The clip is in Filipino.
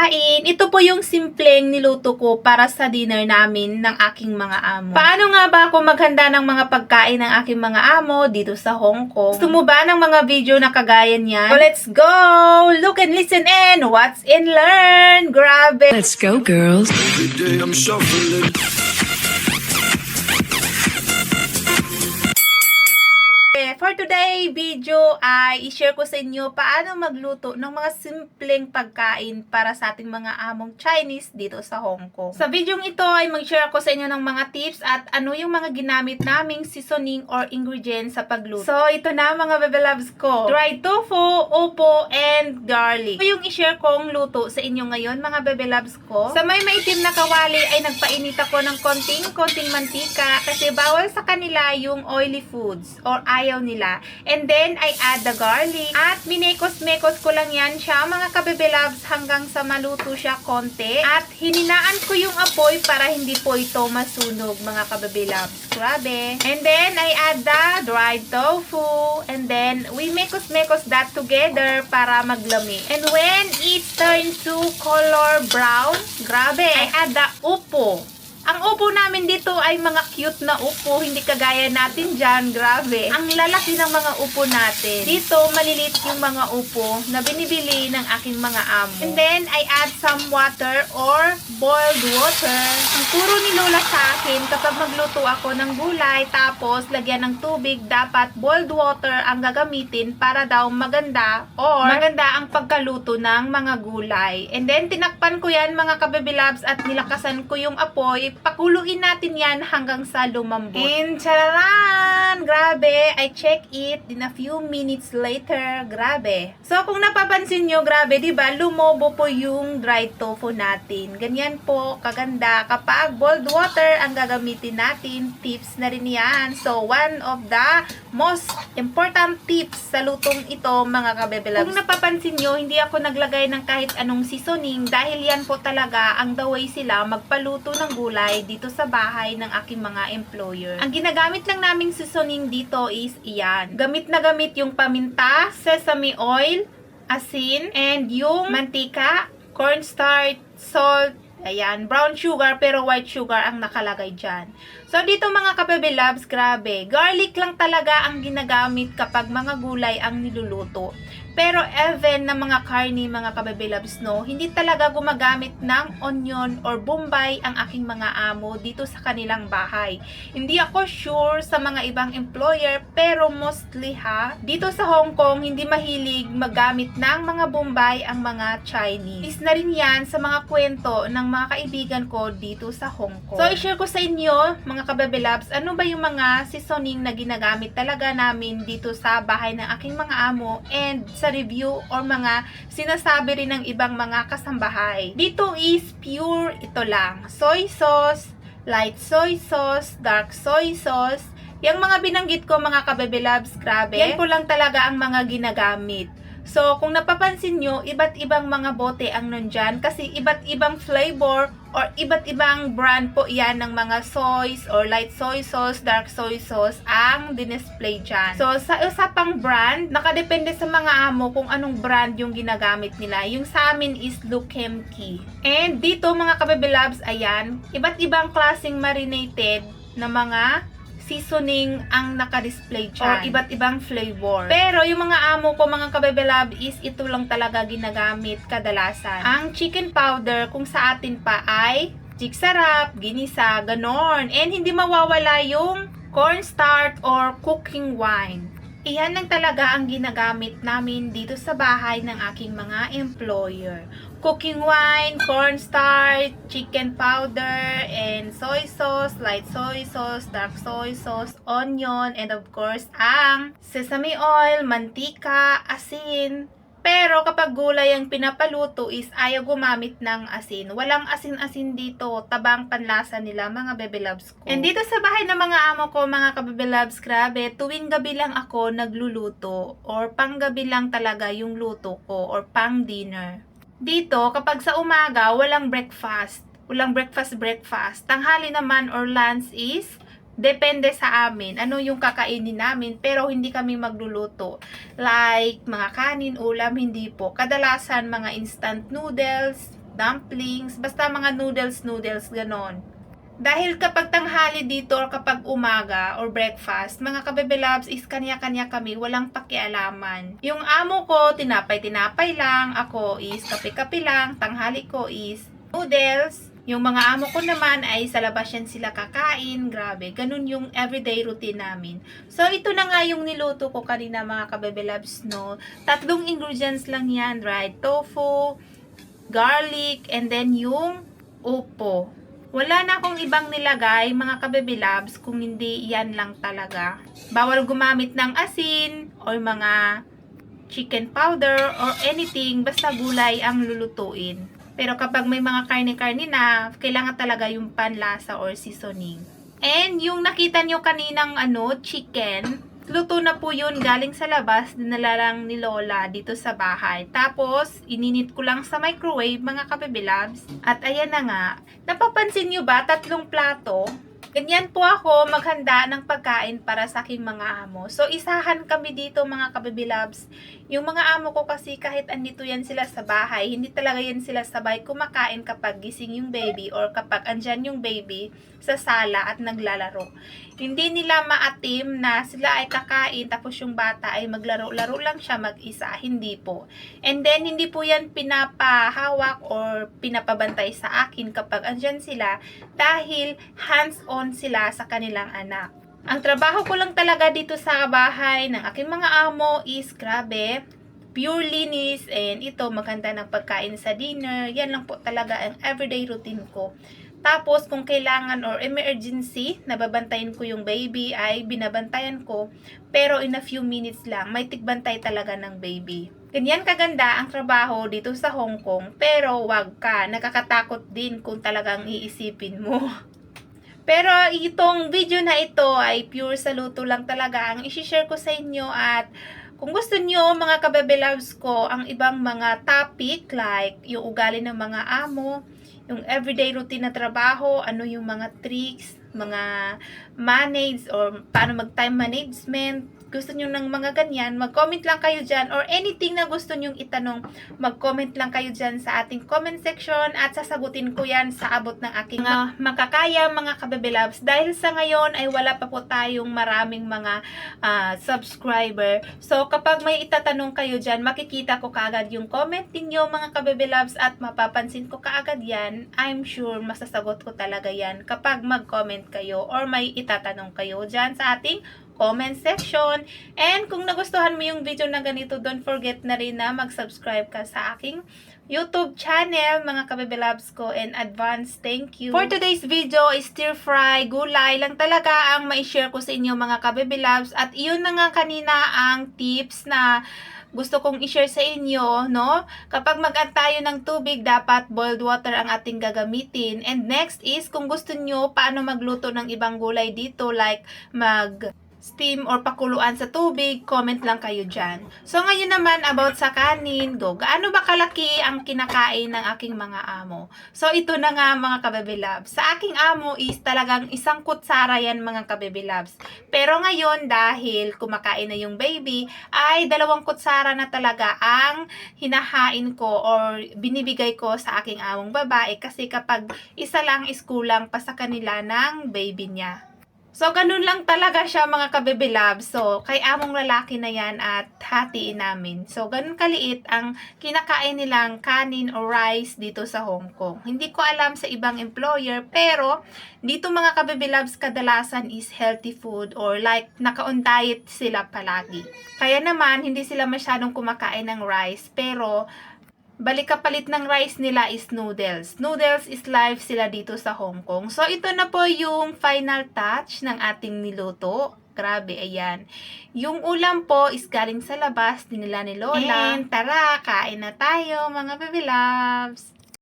pagkain, ito po yung simpleng niluto ko para sa dinner namin ng aking mga amo. Paano nga ba ako maghanda ng mga pagkain ng aking mga amo dito sa Hong Kong? Gusto mo ba ng mga video na kagaya niyan? So let's go! Look and listen and watch and learn! Grabe! Let's go, girls. Every day I'm shuffling. For today video ay i-share ko sa inyo paano magluto ng mga simpleng pagkain para sa ating mga among Chinese dito sa Hong Kong. Sa video ito ay mag-share ko sa inyo ng mga tips at ano yung mga ginamit naming seasoning or ingredients sa pagluto. So ito na mga bebe loves ko. Dried tofu, upo, and garlic. Ito yung i-share kong luto sa inyo ngayon mga bebe loves ko. Sa may maitim na kawali ay nagpainit ako ng konting mantika kasi bawal sa kanila yung oily foods or ayaw nila. And then, I add the garlic. At minekos-mekos ko lang yan siya, mga kabebe loves, hanggang sa maluto siya konti. At hininaan ko yung apoy para hindi po ito masunog, mga kabebe loves. Grabe. And then, I add the dried tofu. And then, we mekos-mekos that together para maglami. And when it turns to color brown, grabe, I add the upo. Ang upo namin dito ay mga cute na upo, hindi kagaya natin dyan, grabe. Ang lalaki ng mga upo natin. Dito, malilit yung mga upo na binibili ng aking mga amo. And then, I add some water or boiled water. Ang turo ni Lola sa akin, kapag magluto ako ng gulay, tapos lagyan ng tubig, dapat boiled water ang gagamitin para daw maganda or maganda ang pagkaluto ng mga gulay. And then, tinakpan ko yan mga kabebe loves at nilakasan ko yung apoy. Pakuluin natin yan hanggang sa lumambot. And tararan! Grabe! I check it in a few minutes later. Grabe. So, kung napapansin nyo, grabe, diba? Lumobo po yung dried tofu natin. Ganyan po, kaganda. Kapag boiled water ang gagamitin natin, tips na rin yan. So, one of the most important tips sa lutong ito, mga kabebe loves. Kung napapansin nyo, hindi ako naglagay ng kahit anong seasoning dahil yan po talaga ang the way sila magpaluto ng gulay dito sa bahay ng aking mga employer. Ang ginagamit lang naming seasoning dito is iyan. Gamit na gamit yung paminta, sesame oil, asin, and yung mantika, cornstarch, salt, ayan, brown sugar pero white sugar ang nakalagay dyan. So dito mga kabebe loves, grabe, garlic lang talaga ang ginagamit kapag mga gulay ang niluluto. Pero even na mga karni, mga kabebe loves, no, hindi talaga gumagamit ng onion or bombay ang aking mga amo dito sa kanilang bahay. Hindi ako sure sa mga ibang employer, pero mostly dito sa Hong Kong, hindi mahilig magamit ng mga bombay ang mga Chinese. Is na rin yan sa mga kwento ng mga kaibigan ko dito sa Hong Kong. So, i-share ko sa inyo, mga kabebe loves, ano ba yung mga seasoning na ginagamit talaga namin dito sa bahay ng aking mga amo and sa review or mga sinasabi rin ng ibang mga kasambahay. Dito is pure ito lang. Soy sauce, light soy sauce, dark soy sauce. Yung mga binanggit ko mga kabebe loves, grabe. Yan po lang talaga ang mga ginagamit. So, kung napapansin nyo, iba't ibang mga bote ang nandyan kasi iba't ibang flavor or iba't ibang brand po yan ng mga soys or light soy sauce, dark soy sauce ang dinisplay dyan. So, sa usapang brand, nakadepende sa mga amo kung anong brand yung ginagamit nila. Yung sa amin is Lukemki. And dito mga kabebe loves, ayan, iba't ibang klaseng marinated na mga seasoning ang naka-display dyan. Or iba't ibang flavor. Pero yung mga amo ko, mga kabebe love, is ito lang talaga ginagamit kadalasan. Ang chicken powder, kung sa atin pa ay chick sarap, ginisa, ganon. And hindi mawawala yung cornstarch or cooking wine. Iyan lang talaga ang ginagamit namin dito sa bahay ng aking mga employer. Cooking wine, cornstarch, chicken powder, and soy sauce, light soy sauce, dark soy sauce, onion, and of course, ang sesame oil, mantika, asin. Pero kapag gulay ang pinapaluto is ayaw gumamit ng asin. Walang asin-asin dito. Tabang panlasa nila mga bebe loves ko. And dito sa bahay ng mga amo ko, mga kabebe loves, grabe, tuwing gabi lang ako nagluluto. Or panggabi lang talaga yung luto ko. Or pang dinner. Dito, kapag sa umaga, walang breakfast. Walang breakfast. Tanghali naman or lunch is depende sa amin, ano yung kakainin namin, pero hindi kami magluluto. Like, mga kanin, ulam, hindi po. Kadalasan, mga instant noodles, dumplings, basta mga noodles, ganon. Dahil kapag tanghali dito or kapag umaga or breakfast, mga kabebe loves, is kanya-kanya kami, walang pakialaman. Yung amo ko, tinapay-tinapay lang, ako is kape-kape lang, tanghali ko is noodles. Yung mga amo ko naman ay sa labas yan sila kakain, grabe, ganun yung everyday routine namin. So ito na nga yung niluto ko kanina mga kabebe loves, no? 3 ingredients lang yan, right? Tofu, garlic, and then yung upo. Wala na akong ibang nilagay, mga kabebe loves, kung hindi yan lang talaga. Bawal gumamit ng asin, or mga chicken powder, or anything, basta gulay ang lulutuin. Pero kapag may mga karne-karne na, kailangan talaga yung panlasa or seasoning. And yung nakita nyo kaninang chicken, luto na po yun, galing sa labas, dinala lang ni Lola dito sa bahay. Tapos, ininit ko lang sa microwave, mga kabebe loves. At ayan na nga, napapansin nyo ba, 3 plato? Ganyan po ako maghanda ng pagkain para sa aking mga amo. So, isahan kami dito mga kabebe loves. Yung mga amo ko kasi kahit andito yan sila sa bahay, hindi talaga yan sila sabay kumakain kapag gising yung baby or kapag andyan yung baby sa sala at naglalaro. Hindi nila maatim na sila ay kakain tapos yung bata ay maglaro-laro lang siya mag-isa. Hindi po. And then, hindi po yan pinapahawak or pinapabantay sa akin kapag andyan sila dahil hands-on sila sa kanilang anak. Ang trabaho ko lang talaga dito sa bahay ng aking mga amo is grabe, pure linis, and ito maganda ng pagkain sa dinner. Yan lang po talaga ang everyday routine ko. Tapos kung kailangan or emergency, nababantayan ko yung baby ay binabantayan ko, pero in a few minutes lang, may tigbantay talaga ng baby. Ganyan kaganda ang trabaho dito sa Hong Kong, pero wag ka, nakakatakot din kung talagang iisipin mo. Pero itong video na ito ay pure sa luto lang talaga ang isi-share ko sa inyo, at kung gusto nyo mga kabebe loves ko ang ibang mga topic like yung ugali ng mga amo, yung everyday routine na trabaho, ano yung mga tricks, mga manage or paano mag-time management, gusto nyo ng mga ganyan, mag-comment lang kayo dyan, or anything na gusto nyong itanong, mag-comment lang kayo dyan sa ating comment section at sasagutin ko yan sa abot ng aking makakaya mga kabebe loves. Dahil sa ngayon ay wala pa po tayong maraming mga subscriber. So kapag may itatanong kayo dyan, makikita ko kaagad yung comment ninyo mga kabebe loves at mapapansin ko kaagad yan. I'm sure masasagot ko talaga yan kapag mag-comment kayo or may itatanong kayo dyan sa ating comment section. And kung nagustuhan mo yung video na ganito, don't forget na rin na mag-subscribe ka sa aking YouTube channel, mga kabebe loves ko, and advance thank you. For today's video is stir fry, gulay lang talaga ang ma-share ko sa inyo mga kabebe loves, at iyon na nga kanina ang tips na gusto kong i-share sa inyo, no? Kapag mag-add tayo ng tubig, dapat boiled water ang ating gagamitin. And next is, kung gusto nyo paano magluto ng ibang gulay dito, like steam or pakuluan sa tubig, comment lang kayo dyan. So, ngayon naman, about sa kanin, gaano ba kalaki ang kinakain ng aking mga amo? So, ito na nga mga kabebe loves. Sa aking amo is talagang 1 kutsara yan mga kabebe loves. Pero ngayon, dahil kumakain na yung baby, ay 2 kutsara na talaga ang hinahain ko or binibigay ko sa aking among babae, kasi kapag isa lang is kulang pa sa kanila ng baby niya. So, ganun lang talaga siya mga kabebe loves. So, kay among lalaki na yan at hatiin namin. So, ganun kaliit ang kinakain nilang kanin o rice dito sa Hong Kong. Hindi ko alam sa ibang employer, pero dito mga kabebe loves kadalasan is healthy food or like naka-on diet sila palagi. Kaya naman, hindi sila masyadong kumakain ng rice, pero balik kapalit ng rice nila is noodles. Noodles is life sila dito sa Hong Kong. So, ito na po yung final touch ng ating niluto. Grabe, ayan. Yung ulam po is galing sa labas, dinila ni Lola. And tara, kain na tayo mga baby loves!